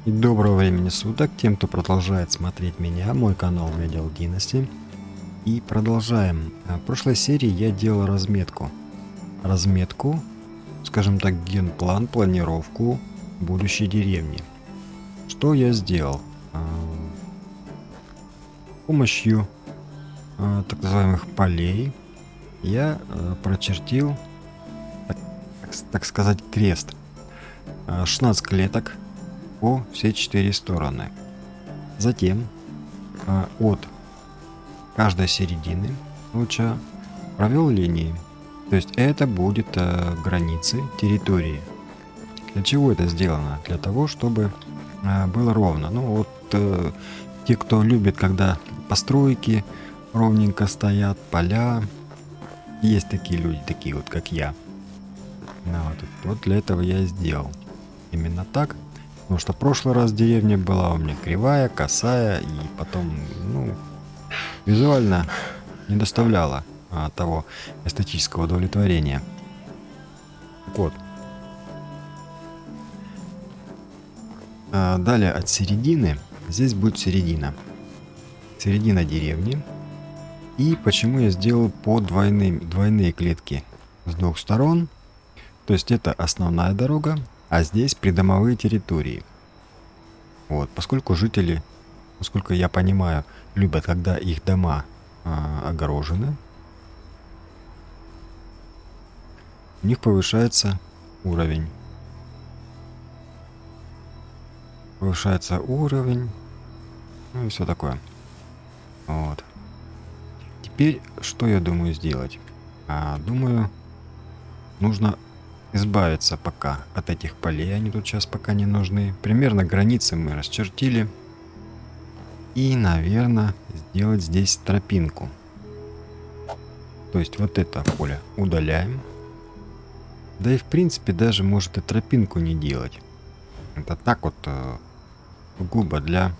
И доброго времени суток тем, кто продолжает смотреть меня, мой канал Medieval Dynasty. И продолжаем. В прошлой серии я делал разметку. Скажем так, генплан, планировку будущей деревни. Что я сделал? С помощью так называемых полей я прочертил, так сказать, крест. 16 клеток по все 4 стороны. Затем от каждой середины луча провел линии. То есть это будет границы территории. Для чего это сделано? Для того, чтобы было ровно. Ну вот те, кто любит, когда постройки ровненько стоят, поля. Есть такие люди, такие вот, как я. Вот для этого я и сделал. Именно так. Потому что в прошлый раз деревня была у меня кривая, косая, и потом, визуально не доставляла того эстетического удовлетворения. Так вот. Далее от середины, здесь будет середина. Середина деревни. И почему я сделал по двойные клетки с двух сторон. То есть это основная дорога, а здесь придомовые территории. Вот, поскольку жители, насколько я понимаю, любят, когда их дома огорожены, у них повышается уровень. Повышается уровень, ну и все такое. Вот. Теперь, что я думаю сделать? Думаю, нужно избавиться пока от этих полей, они тут сейчас пока не нужны. Примерно границы мы расчертили. И, наверное, сделать здесь тропинку. То есть вот это поле удаляем. Да и в принципе даже может и тропинку не делать. Это так вот губо для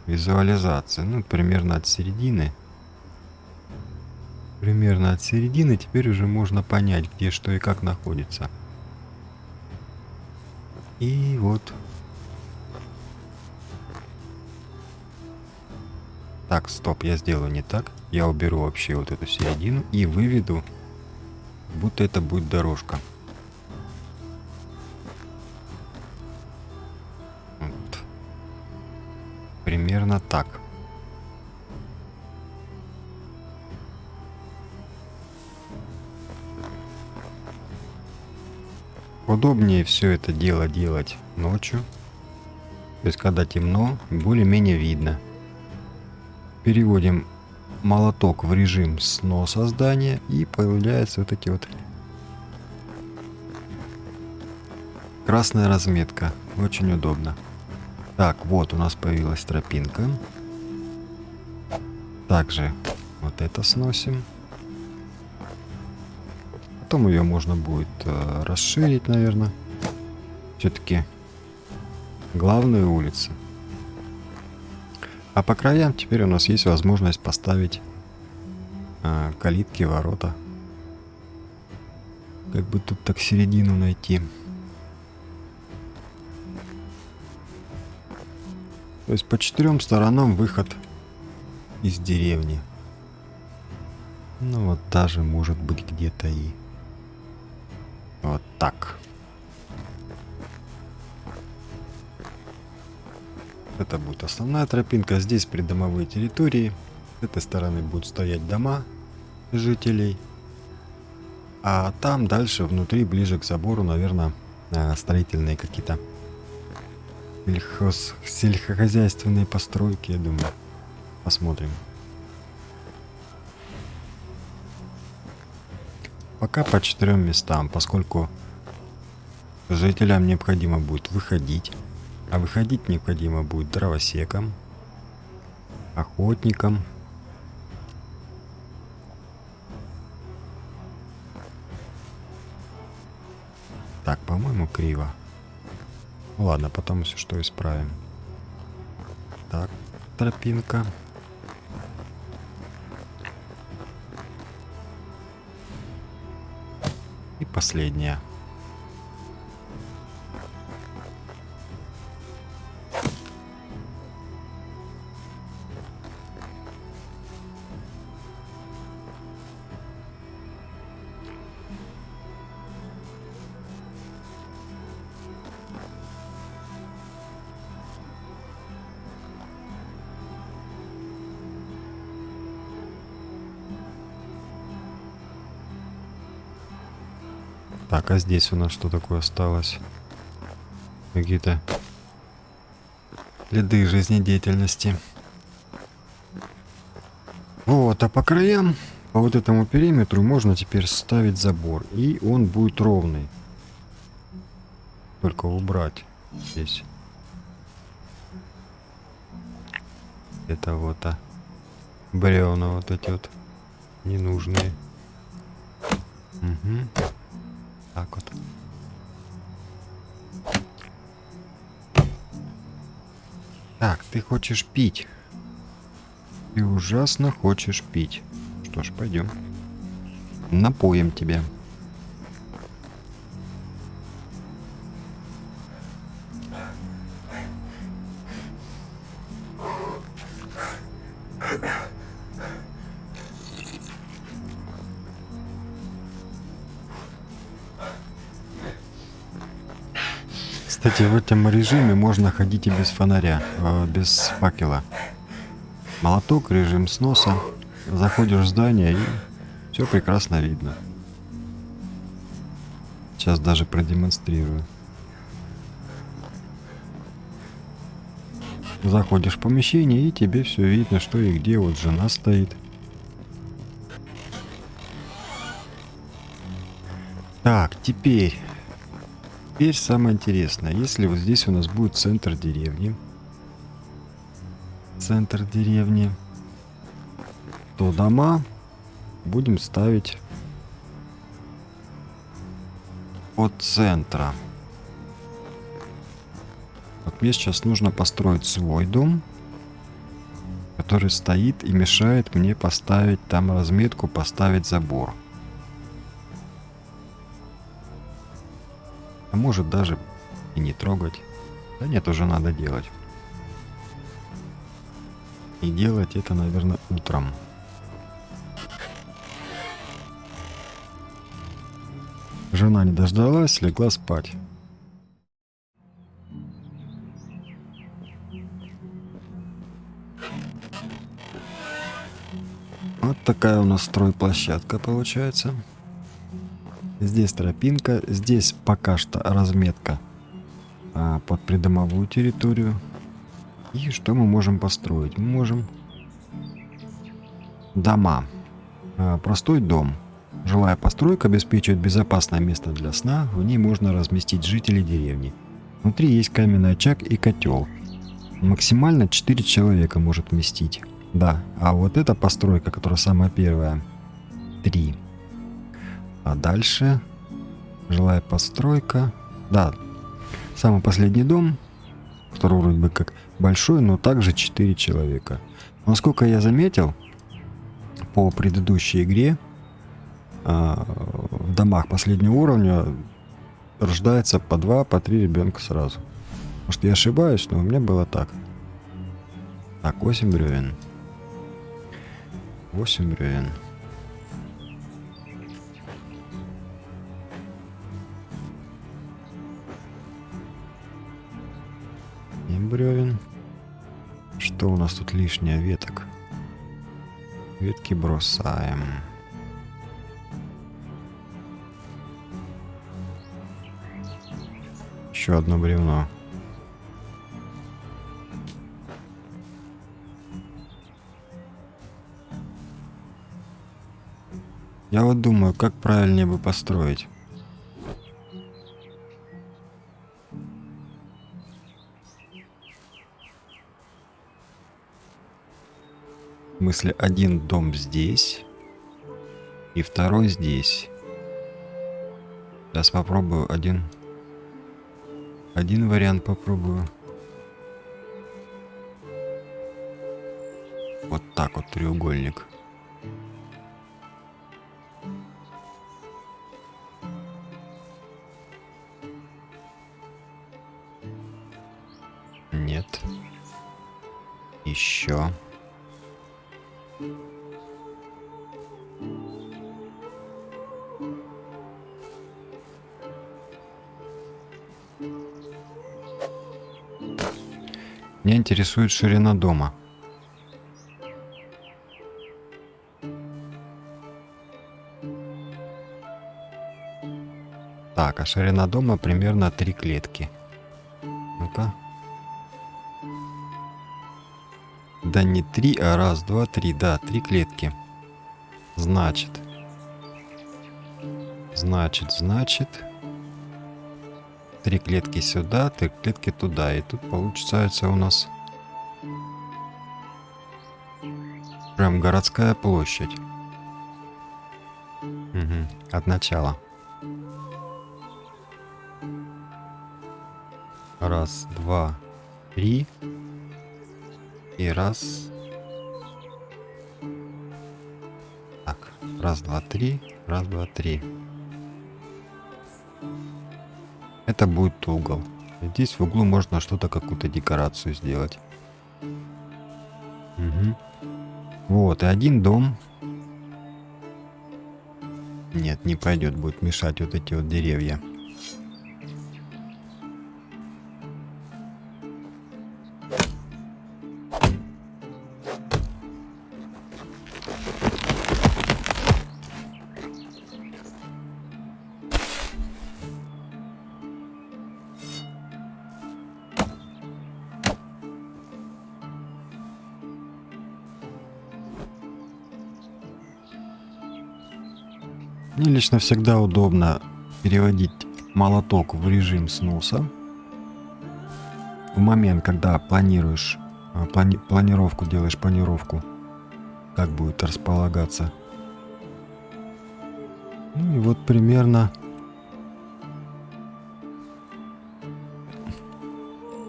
визуализации. Ну, примерно от середины. Примерно от середины теперь уже можно понять, где что и как находится. И вот. Так, стоп, я сделаю не так. Я уберу вообще вот эту середину и выведу, будто это будет дорожка. Вот. Примерно так. Удобнее все это дело делать ночью. То есть когда темно, более-менее видно. Переводим молоток в режим сноса здания, и появляются вот эти вот красная разметка. Очень удобно. Так, вот у нас появилась тропинка. Также вот это сносим. Потом ее можно будет расширить, наверное. Все-таки главная улица. А по краям теперь у нас есть возможность поставить калитки, ворота. Как бы тут так середину найти. То есть по 4 сторонам выход из деревни. Ну вот даже может быть где-то и вот так. Это будет основная тропинка. Здесь придомовые территории. С этой стороны будут стоять дома жителей. А там дальше внутри, ближе к забору, наверное, строительные какие-то сельскохозяйственные постройки, я думаю. Посмотрим. Пока по 4 местам, поскольку жителям необходимо будет выходить. А выходить необходимо будет дровосекам, охотникам. Так, по-моему, криво. Ну ладно, потом если что исправим. Так, тропинка. И последняя. Так, а здесь у нас что такое осталось? Какие-то следы жизнедеятельности. Вот, а по краям, по вот этому периметру можно теперь ставить забор. И он будет ровный. Только убрать здесь. Это вот, бревна вот эти вот ненужные. Угу. Так вот. Так, ты хочешь пить? Ты ужасно хочешь пить. Что ж, пойдем. Напоим тебя. Кстати, в этом режиме можно ходить и без фонаря, без факела. Молоток, режим сноса. Заходишь в здание и все прекрасно видно. Сейчас даже продемонстрирую. Заходишь в помещение и тебе все видно, что и где. Вот жена стоит. Так, теперь самое интересное. Если вот здесь у нас будет центр деревни, то дома будем ставить от центра. Вот мне сейчас нужно построить свой дом, который стоит и мешает мне поставить там разметку, поставить забор. А может даже и не трогать. Да нет, уже надо делать. И делать это, наверное, утром. Жена не дождалась, легла спать. Вот такая у нас стройплощадка получается. Здесь тропинка, здесь пока что разметка под придомовую территорию. И что мы можем построить? Мы можем дома. Простой дом. Жилая постройка обеспечивает безопасное место для сна. В ней можно разместить жителей деревни. Внутри есть каменный очаг и котел. Максимально 4 человека может вместить. Да, а вот эта постройка, которая самая первая, 3. А дальше жилая постройка. Да, самый последний дом, который вроде бы как большой, но также 4 человека. Но насколько я заметил, по предыдущей игре в домах последнего уровня рождается по 2, по 3 ребенка сразу. Может, я ошибаюсь, но у меня было так. Так, 8 бревен. 8 бревен. И бревен. Что у нас тут лишнее? Веток. Ветки бросаем. Еще одно бревно. Я вот думаю, как правильнее бы построить. В смысле, один дом здесь и второй здесь. Сейчас попробую один вариант попробую. Вот так вот треугольник. Нет. Еще. Меня интересует ширина дома. Так, а ширина дома примерно 3 клетки. Ну-ка. Да не 3, а раз, два, три. Да, 3 клетки. Значит. 3 клетки сюда, 3 клетки туда. И тут получается у нас прям городская площадь. Угу. От начала. Раз, два, три. И раз. Так, раз, два, три. Раз, два, три. Это будет угол. Здесь в углу можно что-то, какую-то декорацию сделать. Угу. Вот, и один дом. Нет, не пойдет, будет мешать вот эти вот деревья. Мне лично всегда удобно переводить молоток в режим сноса. В момент, когда планируешь, делаешь планировку, как будет располагаться. Ну и вот примерно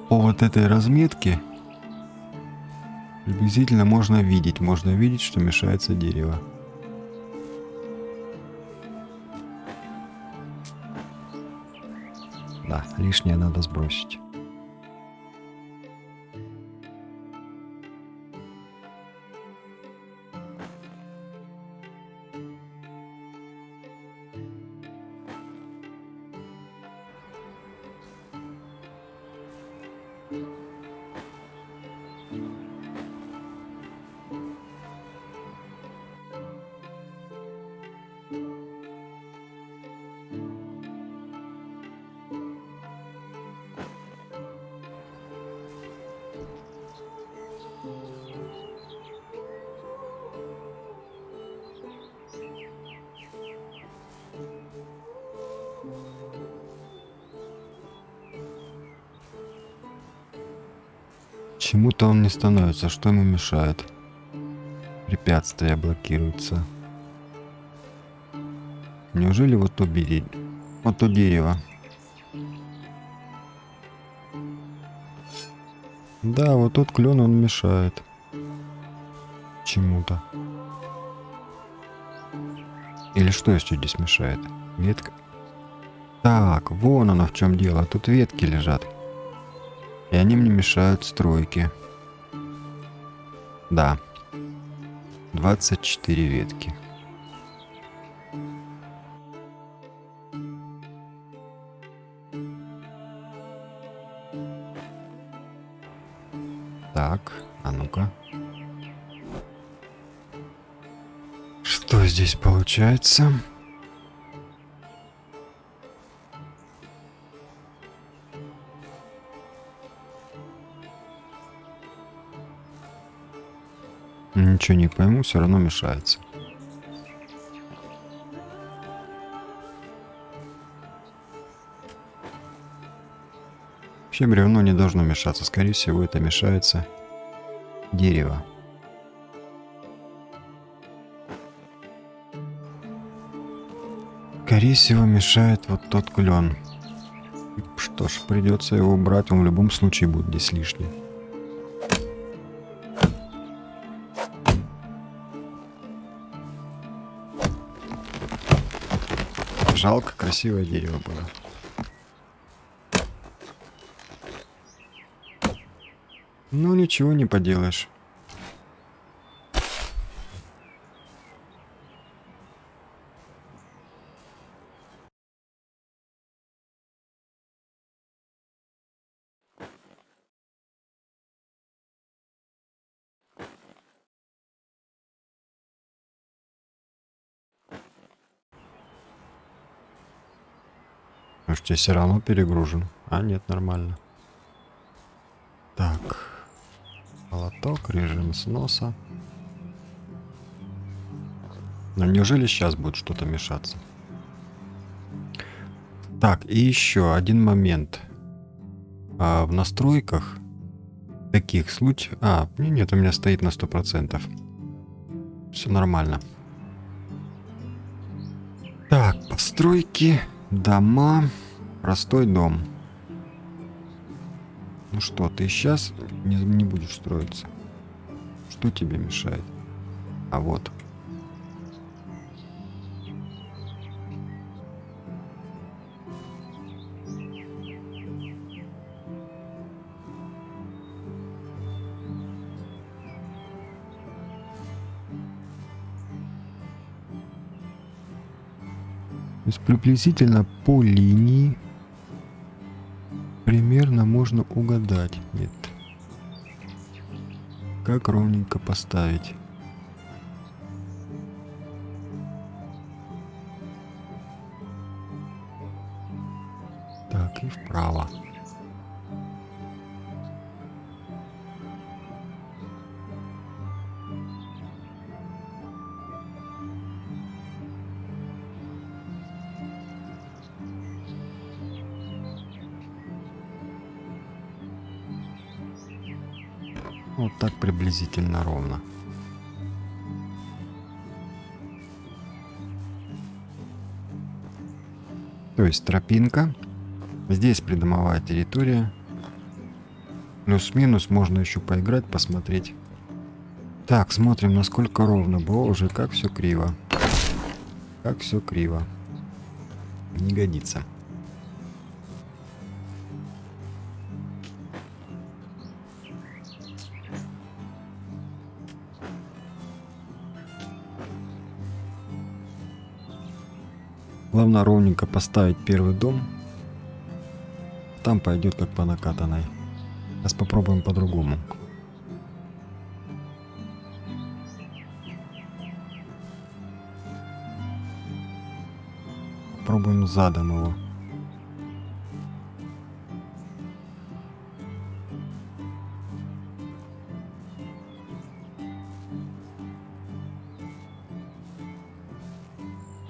по вот этой разметке приблизительно можно видеть, что мешается дерево. Да, лишнее надо сбросить. Почему-то он не становится, что ему мешает? Препятствия блокируются. Неужели вот то дерево? Да, вот тот клен, он мешает чему-то. Или что еще здесь мешает? Ветка? Так, вон оно в чем дело. Тут ветки лежат. И они мне мешают стройке. Да. 24 ветки. Так, а ну-ка. Что здесь получается? Ничего не пойму, все равно мешается. Вообще бревно не должно мешаться. Скорее всего, это мешается дерево. Скорее всего, мешает вот тот клен. Что ж, придется его убрать. Он в любом случае будет здесь лишний. Жалко, красивое дерево было. Ну, ничего не поделаешь. Может, тебе все равно перегружен? А, нет, нормально. Так. Молоток, режим сноса. Но неужели сейчас будет что-то мешаться? Так, и еще один момент. В настройках таких случаев... нет, у меня стоит на 100%. Все нормально. Так, постройки, дома, простой дом. Ну что, ты сейчас не будешь строиться? Что тебе мешает? А вот. То есть приблизительно по линии примерно можно угадать. Нет. Как ровненько поставить. Так, и вправо. Вот так приблизительно ровно. То есть тропинка. Здесь придомовая территория. Плюс-минус можно еще поиграть, посмотреть. Так, смотрим, насколько ровно. Боже, как все криво. Как все криво. Не годится. Главное ровненько поставить первый дом. Там пойдет как по накатанной. Сейчас попробуем по-другому. Попробуем задом его.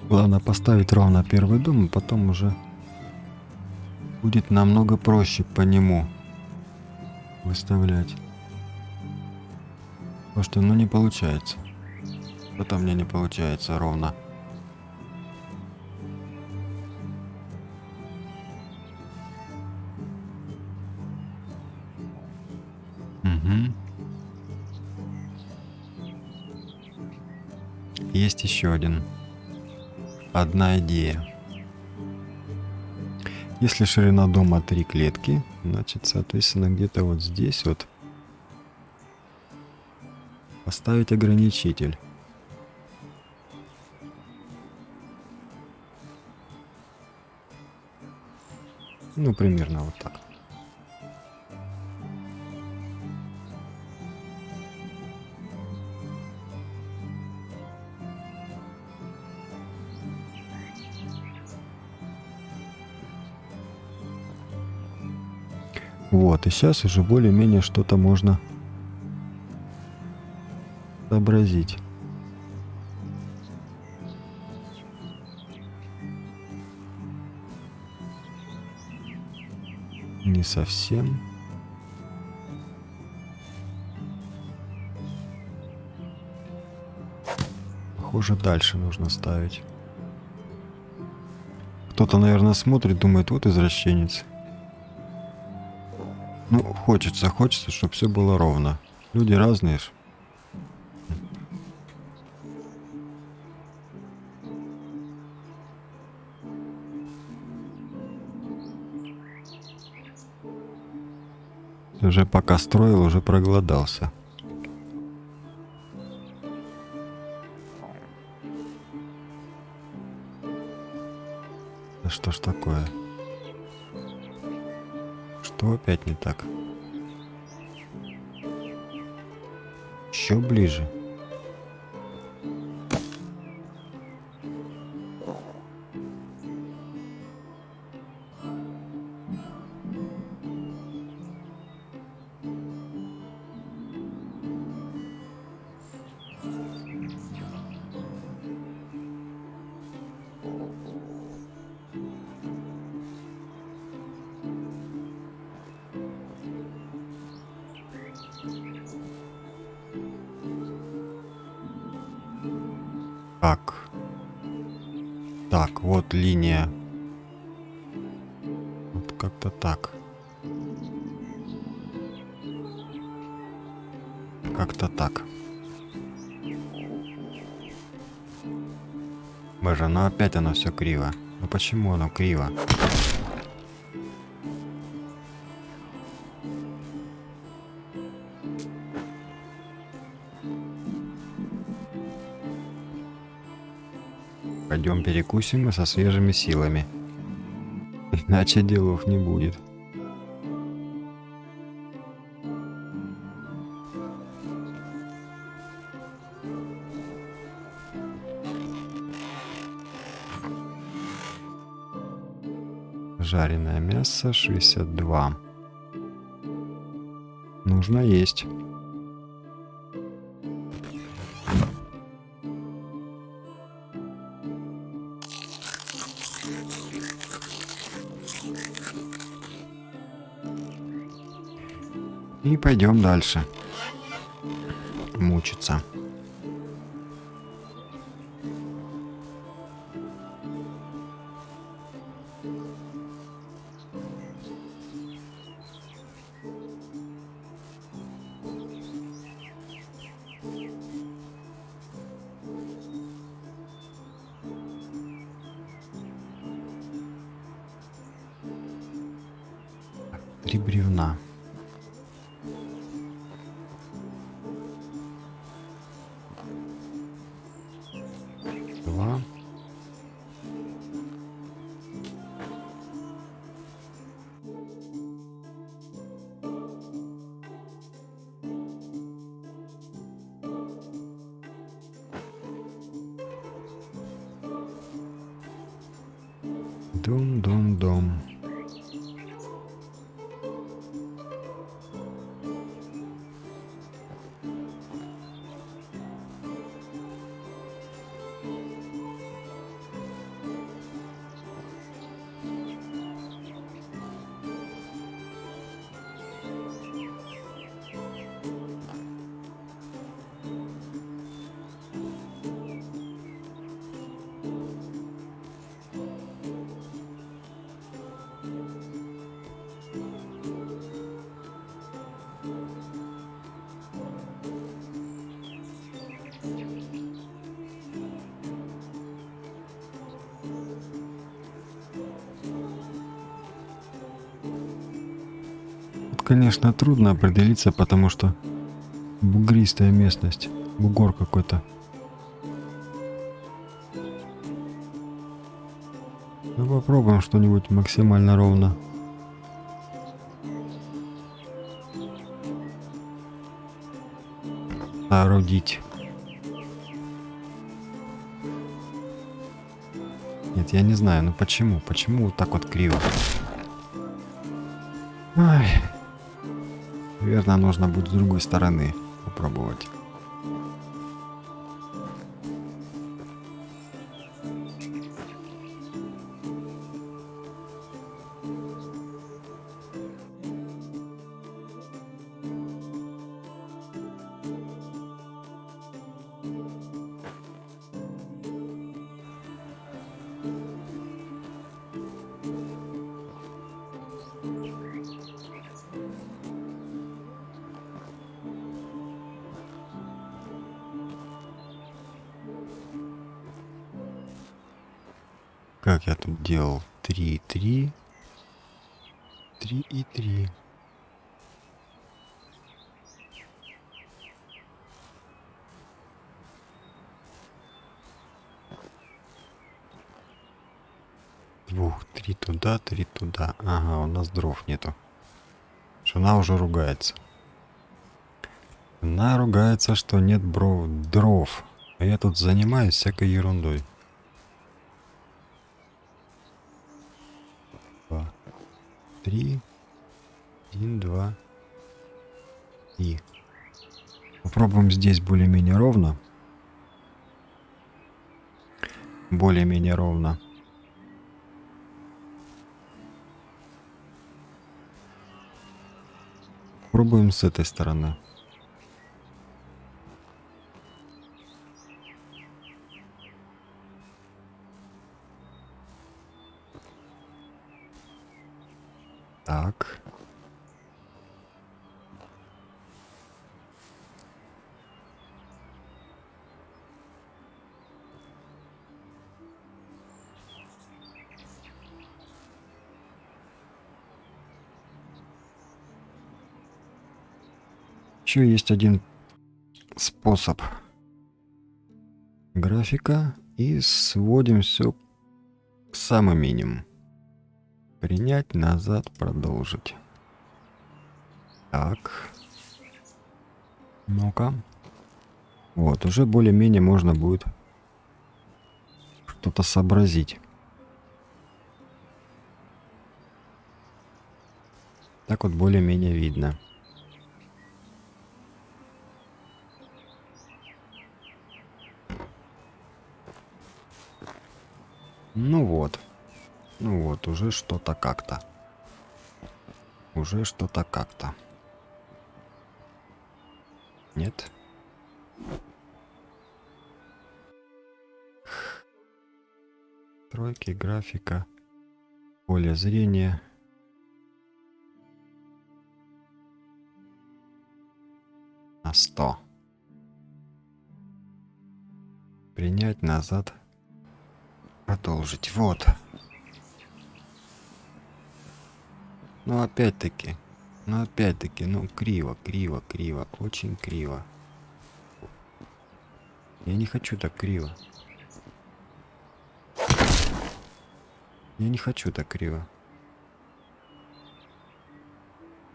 Главное поставить ровно первый дом, и потом уже будет намного проще по нему выставлять. Потому что, не получается. Что-то у меня не получается ровно. Угу. Есть еще одна идея. Если ширина дома 3 клетки, значит, соответственно, где-то вот здесь вот поставить ограничитель. Ну, примерно вот так. Вот, и сейчас уже более-менее что-то можно сообразить. Не совсем. Похоже, дальше нужно ставить. Кто-то, наверное, смотрит, думает, вот извращенец. Ну, хочется, чтобы все было ровно. Люди разные ж. Уже пока строил, уже проголодался. Да что ж такое? Что опять не так? Еще ближе. как? Так, вот линия. Вот как-то так. Как-то так. Боже, ну опять оно все криво. Ну почему оно криво? Пойдем перекусим и со свежими силами. Иначе делов не будет. Жареное мясо 62. Нужно есть. И пойдем дальше. Мучиться. Три бревна. Два. Дом. Тут, конечно, трудно определиться, потому что бугристая местность. Бугор какой-то. Ну, попробуем что-нибудь максимально ровно. Соорудить. Нет, я не знаю, ну почему? Почему вот так вот криво? Ай. Наверное, нужно будет с другой стороны попробовать. Как я тут делал? 3, 3, 3 и 3. Двух, 3 туда, 3 туда. Ага, у нас дров нету. Жена уже ругается. Она ругается, что нет дров. А я тут занимаюсь всякой ерундой. 2, 3, 1, 2, 3. Попробуем здесь более-менее ровно. Более-менее ровно. Пробуем с этой стороны. Еще есть один способ графика, и сводим все к самому минимуму. Принять, назад, продолжить. Так. Ну-ка. Вот, уже более-менее можно будет что-то сообразить. Так вот более-менее видно. Ну вот. Ну вот, уже что-то как-то. Уже что-то как-то. Нет? Тройки, графика, поле зрения. На 100. Принять, назад, продолжить. Вот. Ну опять-таки, ну криво, криво, криво, очень криво. Я не хочу так криво. Я не хочу так криво.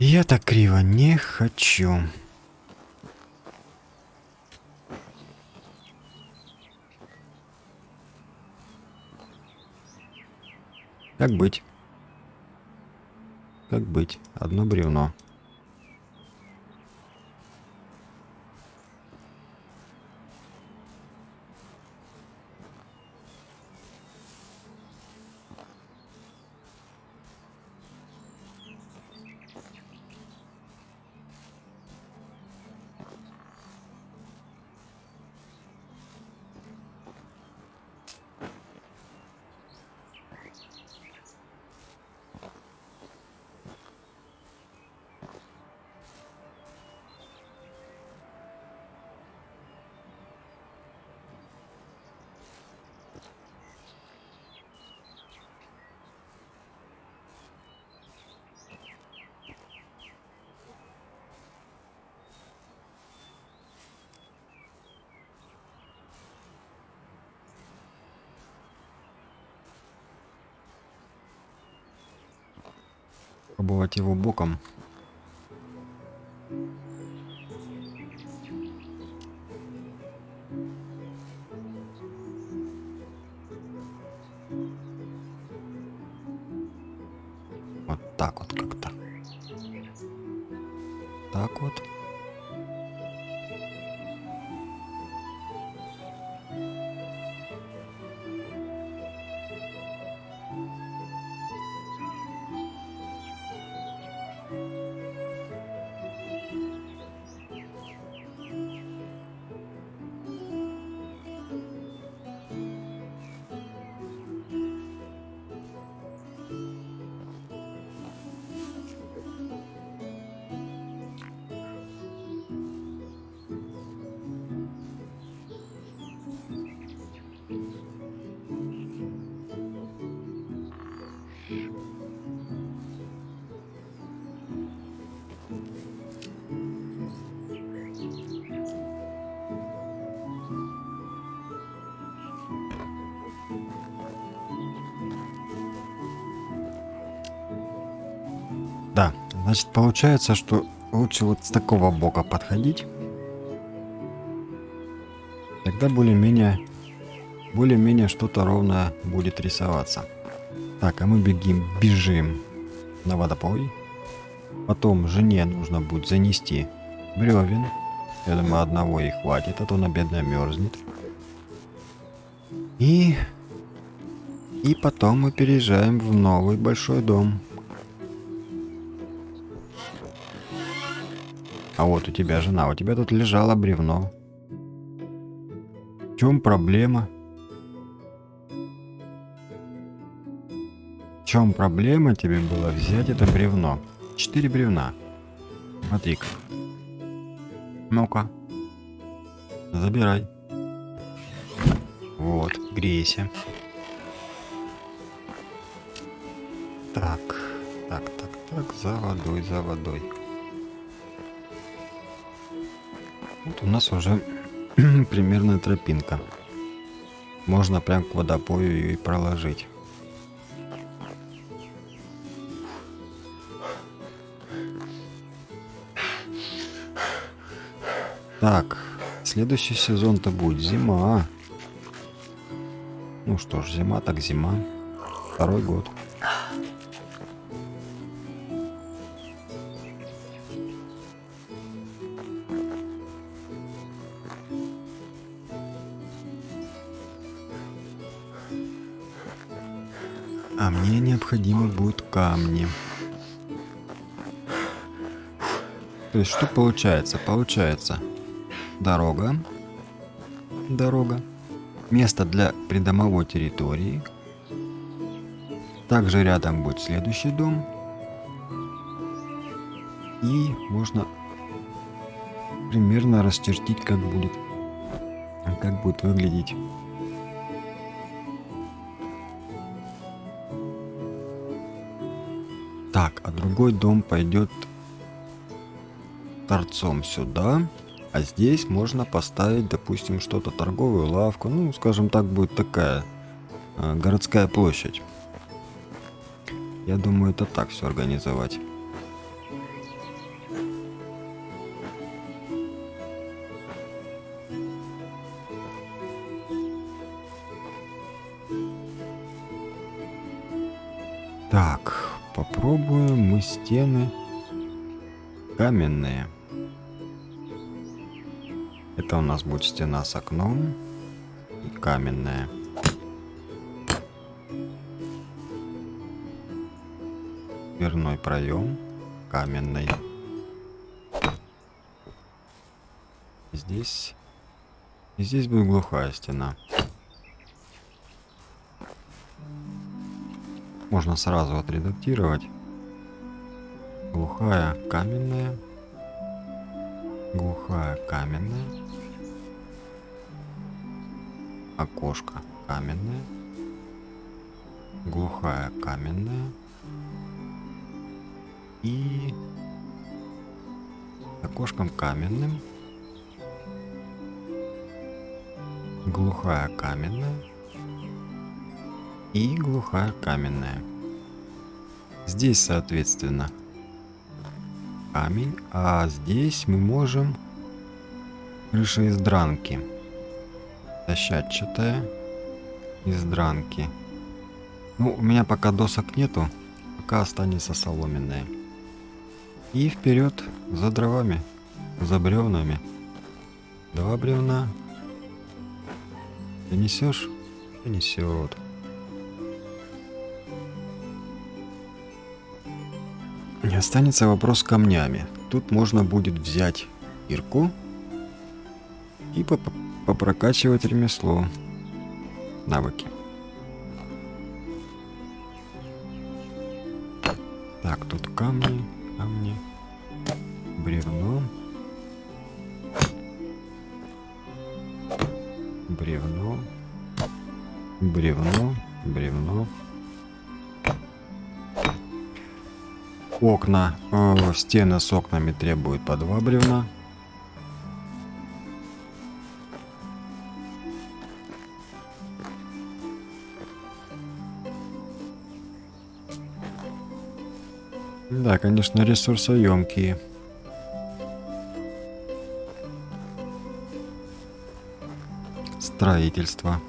Я так криво не хочу. Как быть? Как быть? Одно бревно. Пробовать его боком. Вот так вот как-то. Так вот. Да, значит получается, что лучше вот с такого бока подходить. Тогда более-менее что-то ровное будет рисоваться. Так, а мы бежим на водопой. Потом жене нужно будет занести бревен. Я думаю, одного и хватит, а то она бедная мерзнет. И потом мы переезжаем в новый большой дом. А вот у тебя жена, у тебя тут лежало бревно. В чем проблема? В чем проблема тебе было взять это бревно? 4 бревна. Смотри-ка. Ну-ка. Забирай. Вот, грейся. Так, за водой, за водой. Вот у нас уже примерная тропинка. Можно прям к водопою ее и проложить. Так, следующий сезон-то будет зима. Ну что ж, зима так зима. Второй год. А мне необходимы будут камни. То есть что получается? Получается дорога. Дорога. Место для придомовой территории. Также рядом будет следующий дом. И можно примерно расчертить, как будет выглядеть. Так, а другой дом пойдет торцом сюда. А здесь можно поставить, допустим, что-то, торговую лавку. Ну, скажем так, будет такая городская площадь. Я думаю, это так все организовать. Так, попробуем мы стены каменные. Это у нас будет стена с окном и каменная. Дверной проем каменный. Здесь будет глухая стена. Можно сразу отредактировать. Глухая каменная. Глухая каменная. Окошко каменное. Глухая каменная. И окошком каменным. Глухая каменная. И глухая каменная. Здесь, соответственно, камень, а здесь мы можем крыша из дранки. Дощатчатая из дранки. Ну, у меня пока досок нету, пока останется соломенная. И вперед за дровами, за бревнами. 2 бревна. Ты несешь? Несет. Не останется вопрос с камнями. Тут можно будет взять кирку и попрокачивать ремесло. Навыки. Так, тут камни, бревно, бревно. Окна, стены с окнами требуют по 2 бревна. Да, конечно, ресурсоемкие. Строительство.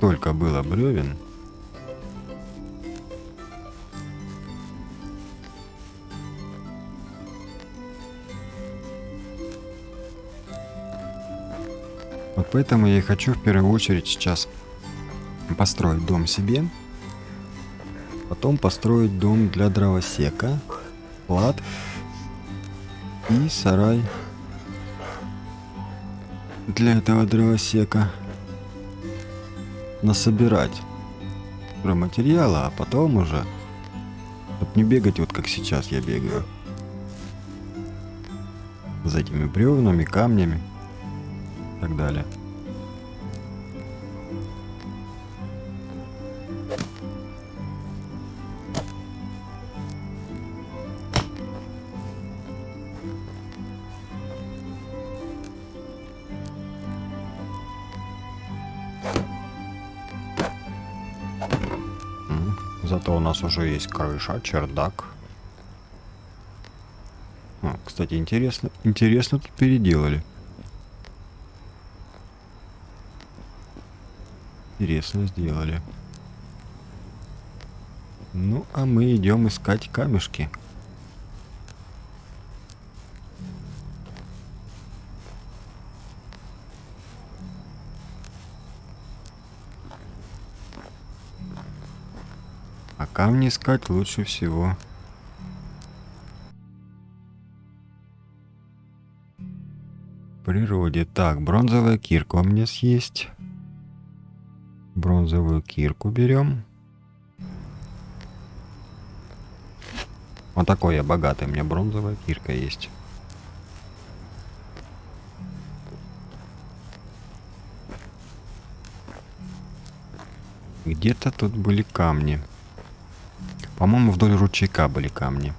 Только было бревен. Вот поэтому я и хочу в первую очередь сейчас построить дом себе, потом построить дом для дровосека, склад и сарай для этого дровосека. Насобирать материала, а потом уже, чтобы не бегать вот как сейчас я бегаю. За этими бревнами, камнями и так далее. Зато у нас уже есть крыша, чердак. Кстати, интересно тут переделали. Интересно сделали. Ну, а мы идем искать камешки. А камни искать лучше всего в природе. Так, бронзовая кирка у меня есть. Бронзовую кирку берем. Вот такой я богатый, у меня бронзовая кирка есть. Где-то тут были камни. По-моему, вдоль ручейка были камни.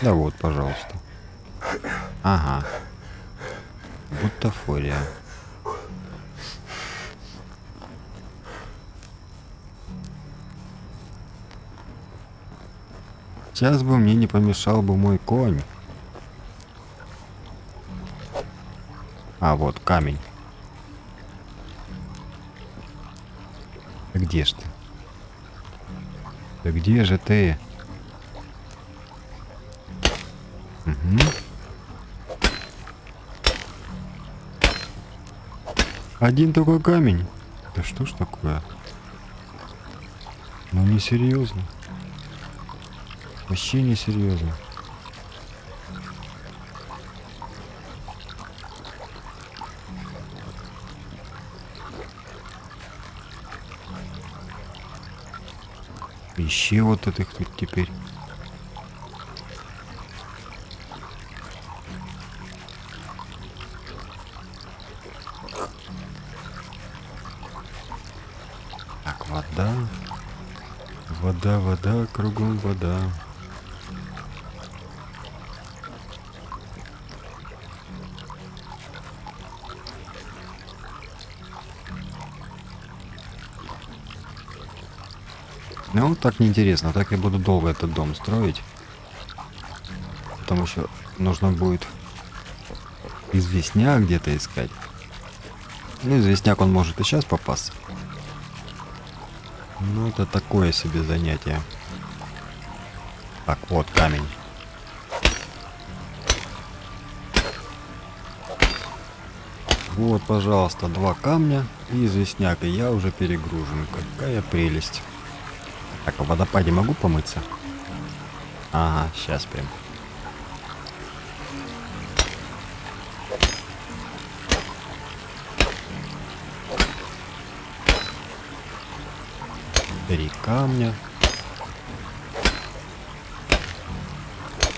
Да вот, пожалуйста. Ага. Бутафория. Сейчас бы мне не помешал бы мой конь. А, вот камень. Да где ж ты? Да где же ты? Угу. Один только камень. Да что ж такое? Ну не серьезно. Вообще не серьезно. Ищи вот этих тут теперь. Так, вода. Вода, вода, кругом вода. Ну, вот так неинтересно. Так я буду долго этот дом строить. Потом еще нужно будет известняк где-то искать. Ну, известняк он может и сейчас попасться. Ну, это такое себе занятие. Так, вот камень. Вот, пожалуйста, 2 камня и известняк, и я уже перегружен. Какая прелесть. Так, а в водопаде могу помыться? Ага, сейчас прям. Три камня.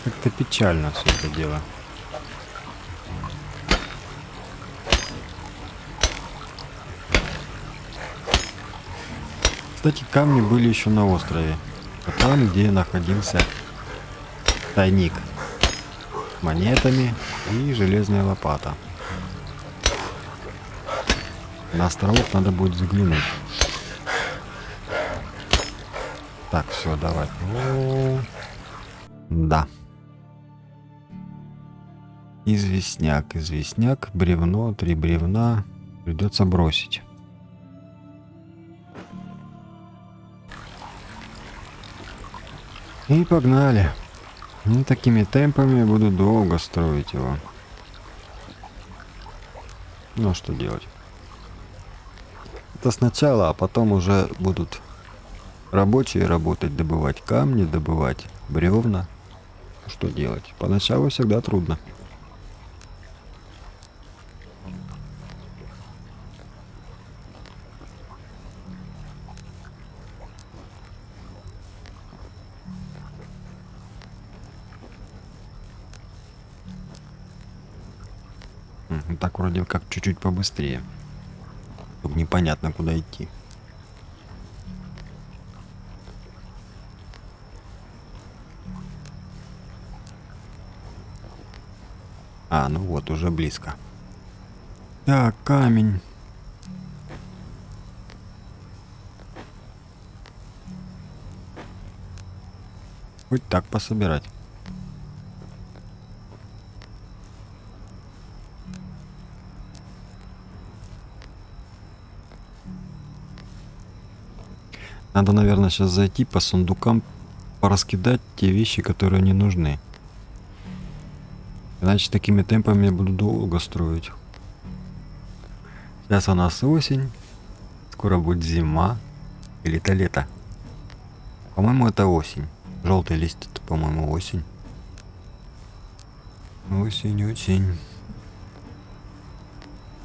Как-то печально все это дело. Кстати, камни были еще на острове. Там, где находился тайник. Монетами и железная лопата. На островок надо будет заглянуть. Так, все, давай. Да. Известняк, известняк, бревно, 3 бревна. Придется бросить. И погнали. Ну, такими темпами буду долго строить его. Ну, что делать? Это сначала, а потом уже будут рабочие работать, добывать камни, добывать бревна. Что делать? Поначалу всегда трудно. Так вроде как чуть-чуть побыстрее. Тут непонятно, куда идти. А, ну вот, уже близко. Так, камень. Хоть так пособирать. Надо, наверное, сейчас зайти по сундукам, пораскидать те вещи, которые не нужны. Иначе такими темпами я буду долго строить. Сейчас у нас осень. Скоро будет зима. Или это лето. По-моему, это осень. Желтый лист, это, по-моему, осень. Осень, осень.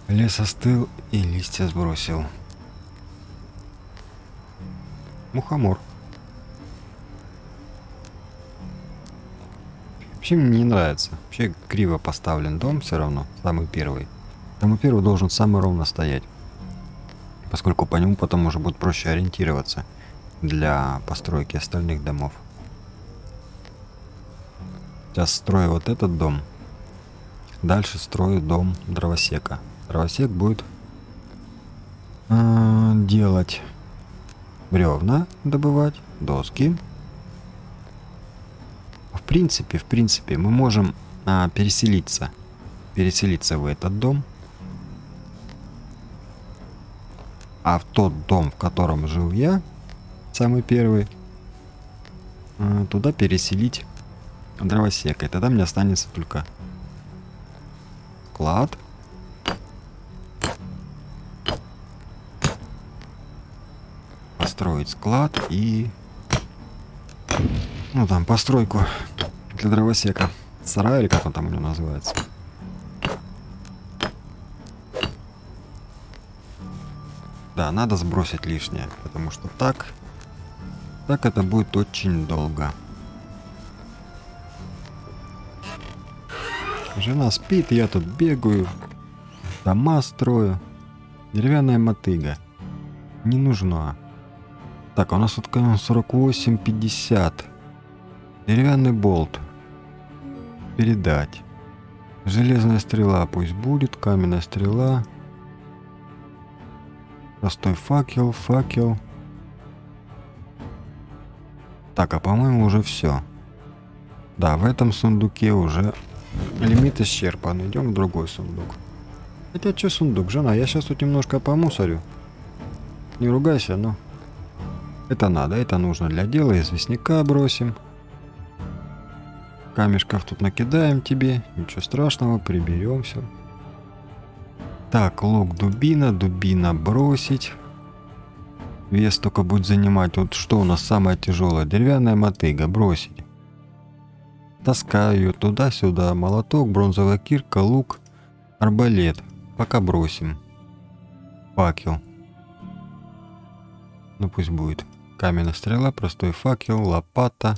Лес остыл и листья сбросил. Мухомор. Вообще мне не нравится. Вообще криво поставлен дом все равно. Самый первый. Самый первый должен самый ровно стоять. Поскольку по нему потом уже будет проще ориентироваться для постройки остальных домов. Сейчас строю вот этот дом. Дальше строю дом дровосека. Дровосек будет делать бревна, добывать, доски. В принципе, мы можем переселиться в этот дом. А в тот дом, в котором жил я, самый первый, туда переселить дровосека. И тогда мне останется только склад. Построить склад и... Ну там, постройку для дровосека. Сарай, или как он там у него называется. Да, надо сбросить лишнее, потому что так это будет очень долго. Жена спит, я тут бегаю, дома строю. Деревянная мотыга. Не нужна. Так, у нас тут 48-50. Деревянный болт. Передать. Железная стрела пусть будет, каменная стрела. Простой факел. Так, а по-моему уже все. Да, в этом сундуке уже лимит исчерпан. Идем в другой сундук. Хотя что сундук, жена, я сейчас тут немножко помусорю. Не ругайся, но... Это надо, это нужно для дела. Известняка бросим. Камешков тут накидаем тебе. Ничего страшного, приберем все. Так, лук, дубина бросить. Вес только будет занимать. Вот что у нас самое тяжелое? Деревянная мотыга, бросить. Таскаю ее туда-сюда. Молоток, бронзовая кирка, лук, арбалет. Пока бросим. Факел. Ну пусть будет. Каменная стрела, простой факел, лопата,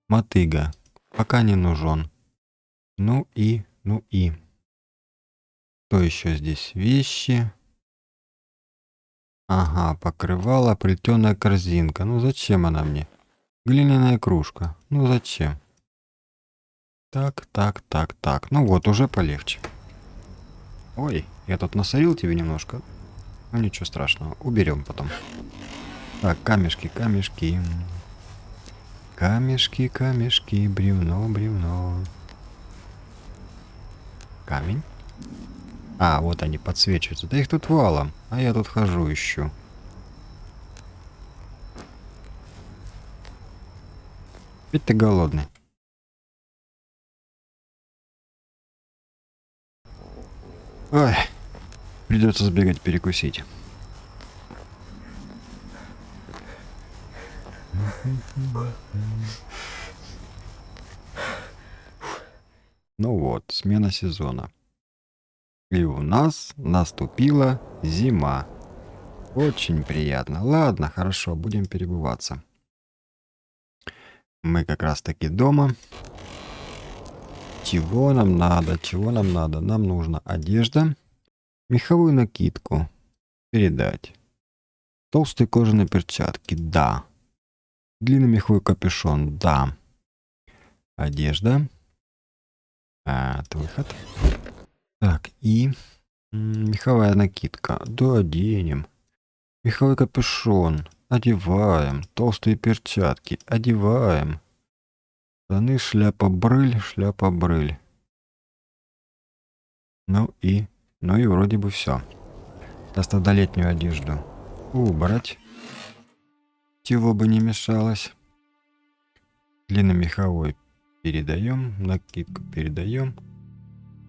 мотыга. Пока не нужен. Ну и. Что еще здесь? Вещи. Ага, покрывало, плетеная корзинка. Ну зачем она мне? Глиняная кружка. Ну зачем? Так. Ну вот, уже полегче. Ой, я тут насорил тебе немножко. Ну ничего страшного, уберем потом. Так, камешки. Камешки, бревно. Камень. А, вот они подсвечиваются. Да их тут валом. А я тут хожу, ищу. Ведь ты голодный. Ой, придется сбегать перекусить. Ну вот, смена сезона. И у нас наступила зима. Очень приятно. Ладно, хорошо, будем перебываться. Мы как раз таки дома. Чего нам надо? Чего нам надо? Нам нужна одежда, меховую накидку передать, толстые кожаные перчатки, да, длинный меховой капюшон, да, одежда, выход. Так, и меховая накидка, да, оденем, меховой капюшон, одеваем, толстые перчатки, одеваем, штаны, шляпа, брыль. Ну и вроде бы все. Сейчас тогда летнюю одежду убрать, чего бы не мешалось. Длинномеховой передаем, накидку передаем,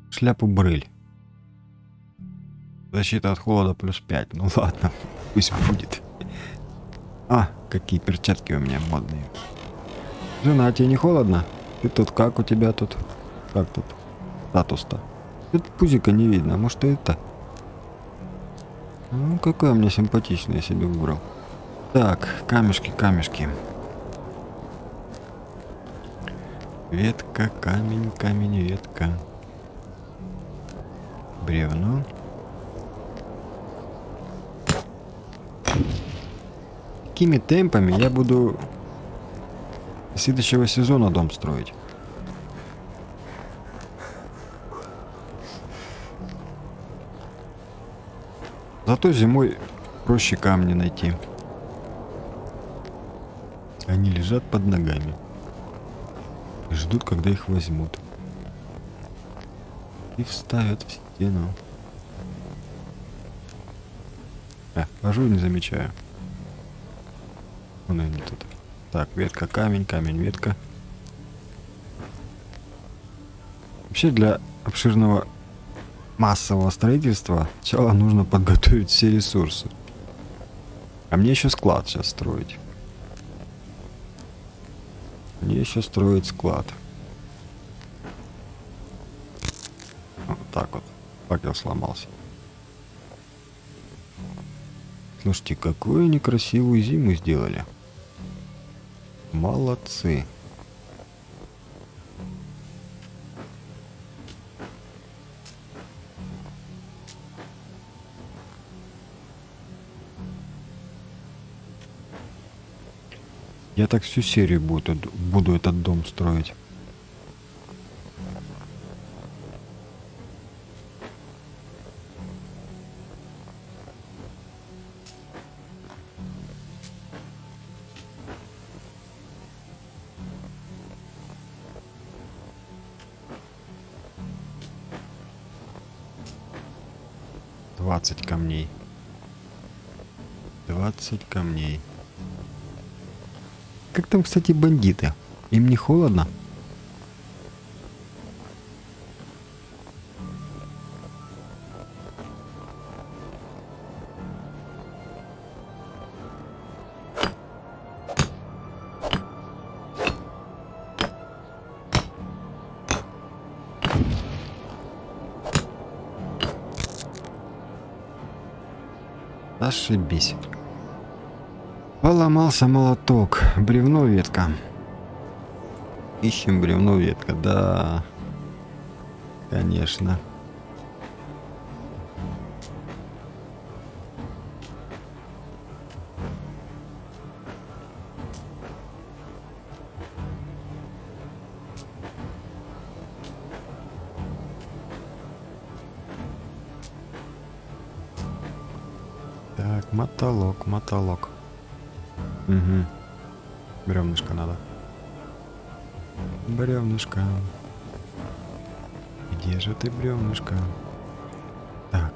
шляпу брыль. Защита от холода +5. Ну ладно, пусть будет. Какие перчатки у меня модные. Жена, тебе не холодно? Ты тут как у тебя тут? Как тут статус-то? Это пузика не видно, а может это? Ну, какая у меня симпатичная, я себе выбрал. Так, камешки. Ветка, камень, ветка. Бревно. Такими темпами я буду следующего сезона дом строить. Зато зимой проще камни найти. Они лежат под ногами. И ждут, когда их возьмут. И вставят в стену. Хожу и не замечаю. Вон они тут. Так, ветка, камень, ветка. Вообще для обширного массового строительства сначала нужно подготовить все ресурсы. А мне еще склад сейчас строить. Мне еще строить склад. Вот так вот. Факел сломался. Слушайте, какую некрасивую зиму сделали. Молодцы. Я так всю серию буду этот дом строить. Двадцать камней. 20 камней. Как там, кстати, бандиты? Им не холодно? Ошибись. Поломался молоток. Бревно, ветка. Ищем бревно, ветка. Да. Конечно. Так, мотолок. Угу. Бревнышко надо. Бревнышко. Где же ты, бревнышко? Так.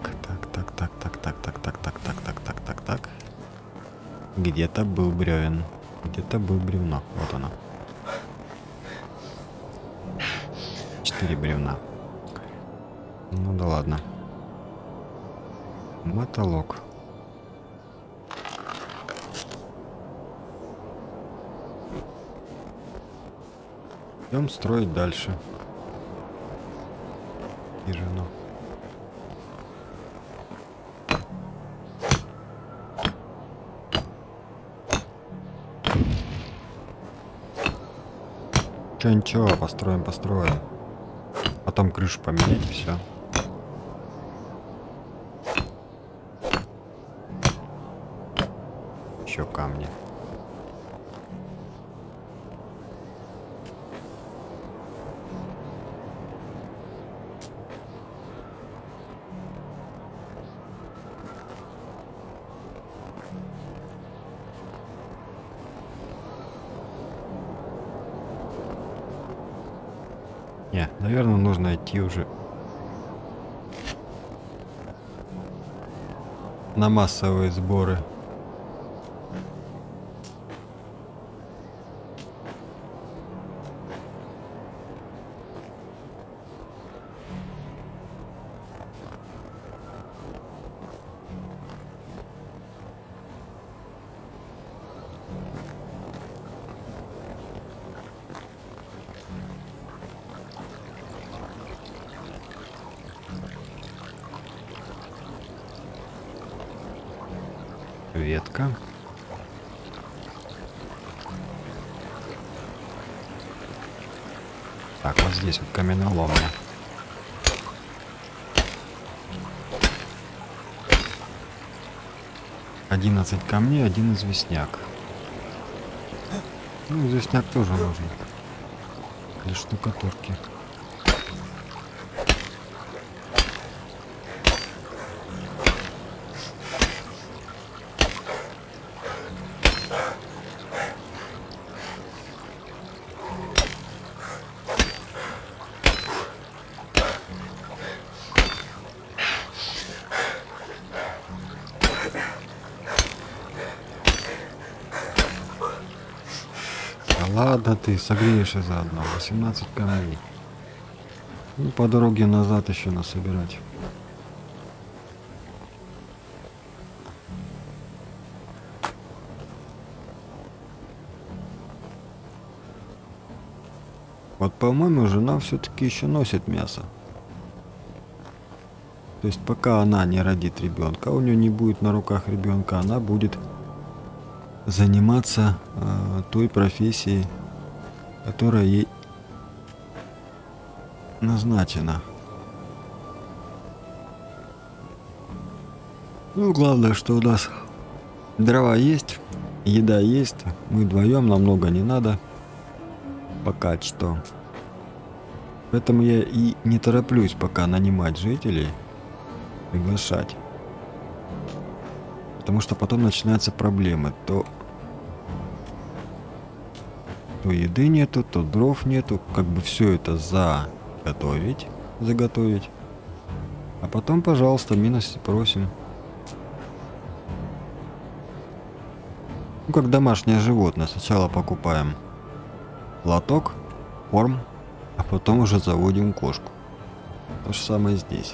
Где-то был бревен. Где-то был бревно. Вот оно. 4 бревна. Ну да ладно. Мотолок. Идем строить дальше. И жену. Ничего, построим. потом крышу поменять и все. Еще камни. Не, наверное, нужно идти уже на массовые сборы. Ветка. Так, вот здесь вот каменоломня. Одиннадцать камней, один известняк. Ну, известняк тоже нужен. Для штукатурки. Ладно, ты согреешься заодно. 18 камней. Ну, по дороге назад еще насобирать. Вот, по-моему, жена все-таки еще носит мясо. То есть, пока она не родит ребенка, у нее не будет на руках ребенка, она будет заниматься той профессией, которая ей назначена. Ну, главное, что у нас дрова есть, еда есть, мы вдвоем, нам много не надо. Пока что. Поэтому я и не тороплюсь пока нанимать жителей, приглашать. Потому что потом начинаются проблемы. То еды нету, то дров нету. Как бы все это заготовить. А потом, пожалуйста, милости просим. Ну, как домашнее животное. Сначала покупаем лоток, корм, а потом уже заводим кошку. То же самое здесь.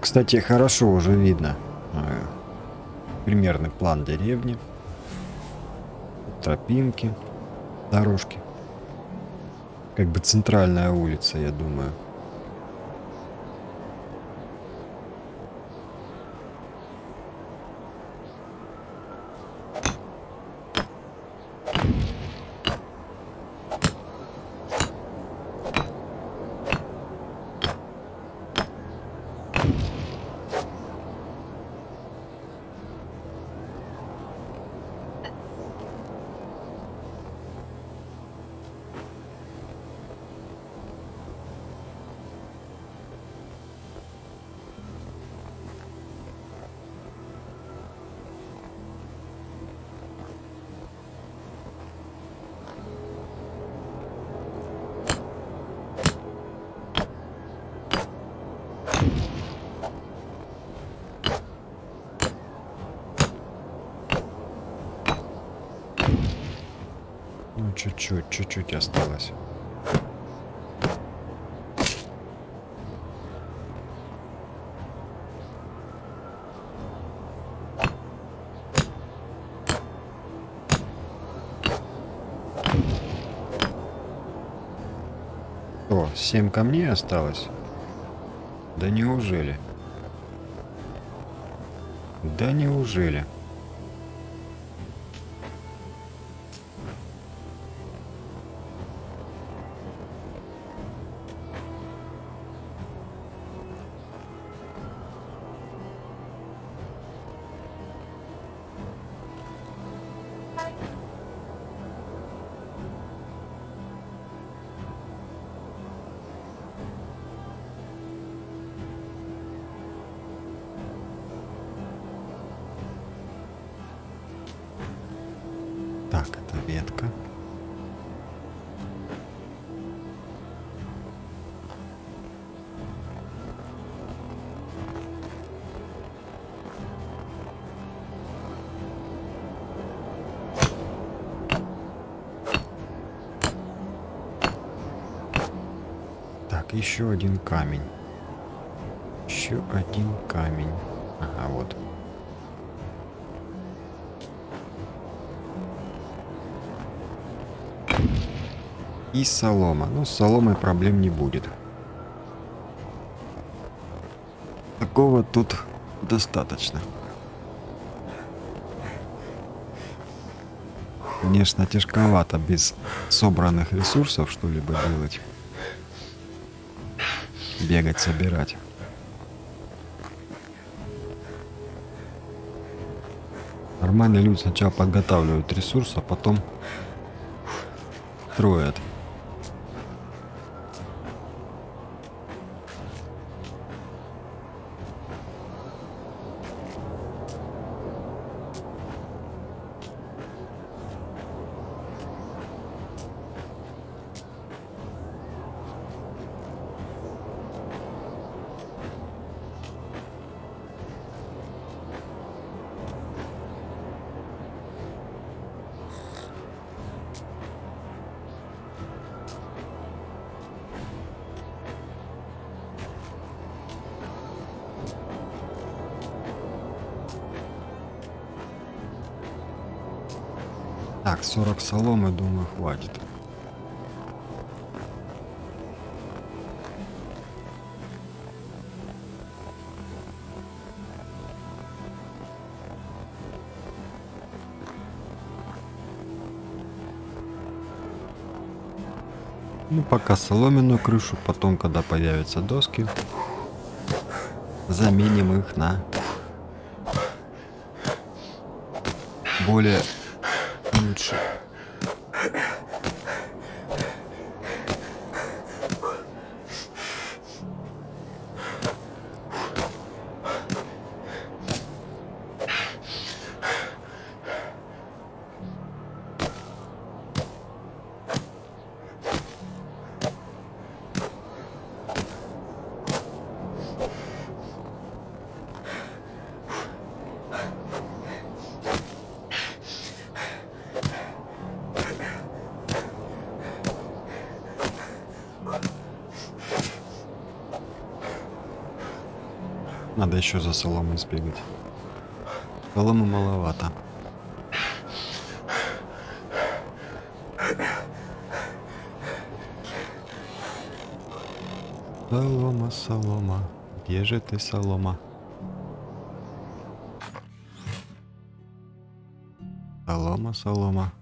Кстати, хорошо уже видно примерный план деревни, тропинки, дорожки. Как бы центральная улица, я думаю. Ну, чуть-чуть осталось. О, 7 камней осталось? Да неужели? Да неужели? Так, это ветка. Так, еще один камень. Еще один камень. Ага, вот. И солома. Ну, с соломой проблем не будет. Такого тут достаточно. Конечно, тяжковато без собранных ресурсов что-либо делать. Бегать, собирать. Нормальные люди сначала подготавливают ресурсы, а потом строят. Так, 40 соломы, думаю, хватит. Ну, пока соломенную крышу, потом, когда появятся доски, заменим их на более лучше. Надо еще за соломой сбегать. Соломы маловато. Солома, солома, где же ты, солома? Солома, солома.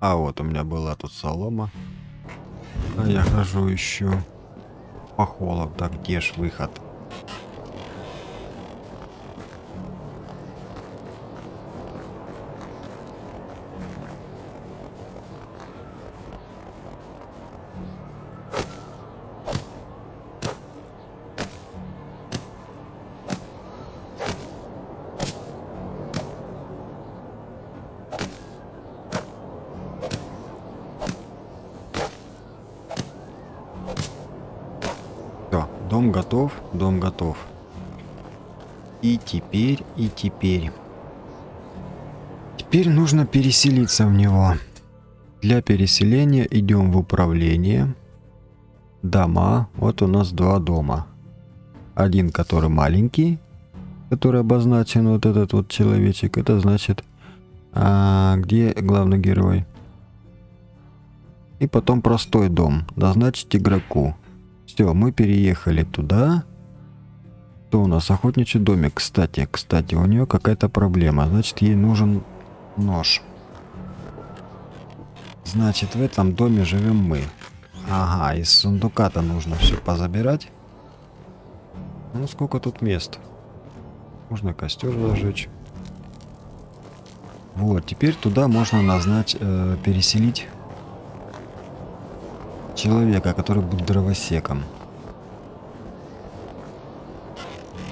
А вот у меня была тут солома. А я хожу еще по холоду. Так, где ж выход? Все, дом готов, дом готов. И теперь нужно переселиться в него. Для переселения идем в управление. Дома. Вот у нас два дома. Один, который маленький, который обозначен вот этот вот человечек. Это значит, где главный герой. И потом простой дом. Назначить игроку. Все, мы переехали туда. Что у нас? Охотничий домик. Кстати, у нее какая-то проблема. Значит, ей нужен нож. Значит, в этом доме живем мы. Ага, из сундука-то нужно все позабирать. Ну, сколько тут мест? Можно костер зажечь. Вот, теперь туда можно назначить, переселить человека, который будет дровосеком.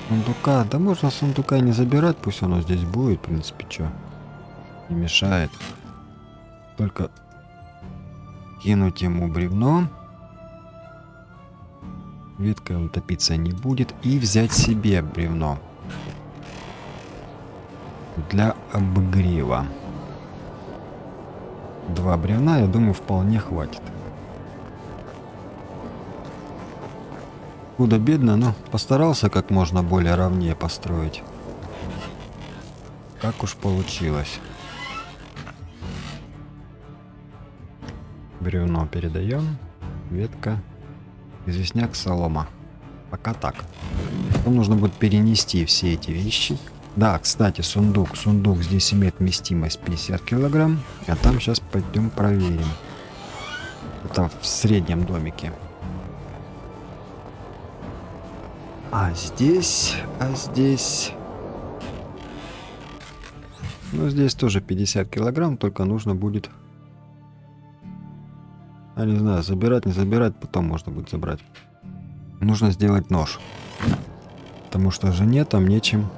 Сундука, да можно сундука не забирать, пусть оно здесь будет, в принципе, что не мешает. только кинуть ему бревно. Веткой он топиться не будет. И взять себе бревно. Для обогрева. 2 бревна, я думаю, вполне хватит. Худо-бедно, но постарался как можно более ровнее построить. Как уж получилось. Бревно передаем. Ветка. Известняк, солома. Пока так. Нам нужно будет перенести все эти вещи. Да, кстати, сундук. Сундук здесь имеет вместимость 50 килограмм. А там сейчас пойдем проверим. Это в среднем домике. А здесь... Ну, здесь тоже 50 килограмм, только нужно будет... Я не знаю, забирать, не забирать, потом можно будет забрать. Нужно сделать нож. Потому что жене там нечем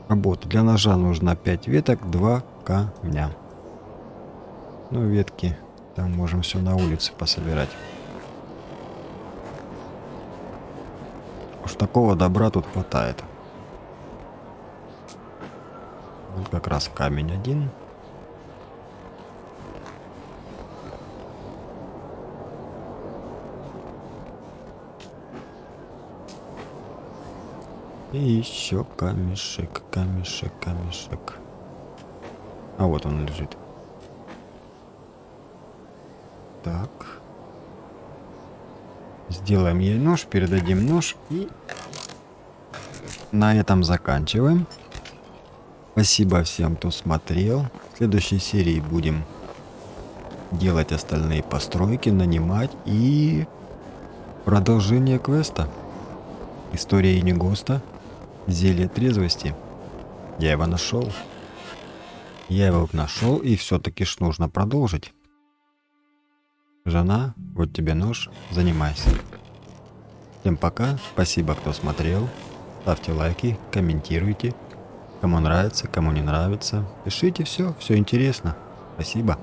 работать. Для ножа нужно 5 веток, 2 камня. Ну, ветки. Там можем все на улице пособирать. Уж такого добра тут хватает. Вот как раз камень один. И еще камешек, камешек, камешек. А вот он лежит. Так. Сделаем ей нож, передадим нож и на этом заканчиваем. Спасибо всем, кто смотрел. В следующей серии будем делать остальные постройки, нанимать и продолжение квеста. История Инигоста. Зелье трезвости. Я его нашел. И все-таки ж нужно продолжить. Жена, вот тебе нож, занимайся. Всем пока, спасибо, кто смотрел. Ставьте лайки, комментируйте. Кому нравится, кому не нравится. Пишите все интересно. Спасибо.